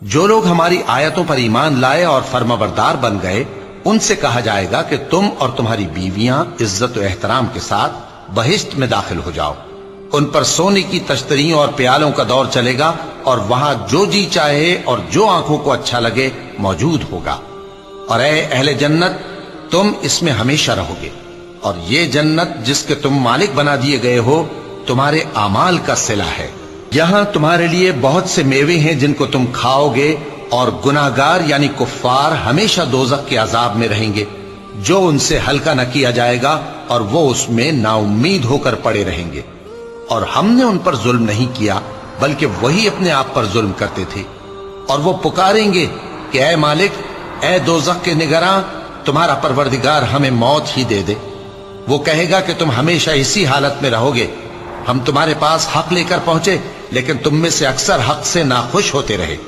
जो लोग हमारी आयतों पर ईमान लाए और फर्माबरदार बन गए, उनसे कहा जाएगा कि तुम और तुम्हारी बीवियां इज्जत और एहतराम के साथ बहिश्त में दाखिल हो जाओ। उन पर सोने की तश्तरियों और प्यालों का दौर चलेगा और वहां जो जी चाहे और जो आंखों को अच्छा लगे मौजूद होगा। और ऐ अहले जन्नत, तुम इसमें हमेशा रहोगे, और ये जन्नत जिसके तुम मालिक बना दिए गए हो तुम्हारे आमाल का सिला है। यहां तुम्हारे लिए बहुत से मेवे हैं जिनको तुम खाओगे, और गुनाहगार यानी कुफ्फार हमेशा दोज़ख के अजाब में रहेंगे, जो उनसे हल्का न किया जाएगा और वो उसमें नाउम्मीद होकर पड़े रहेंगे। और हमने उन पर जुल्म नहीं किया, बल्कि वही अपने आप पर जुल्म करते थे। और वो पुकारेंगे कि ऐ मालिक, ऐ दोज़ख के निगरां, तुम्हारा परवरदिगार हमें मौत ही दे दे। वो कहेगा कि तुम हमेशा इसी हालत में रहोगे। हम तुम्हारे पास हक लेकर पहुंचे, लेकिन तुम में से अक्सर हक से नाखुश होते रहे।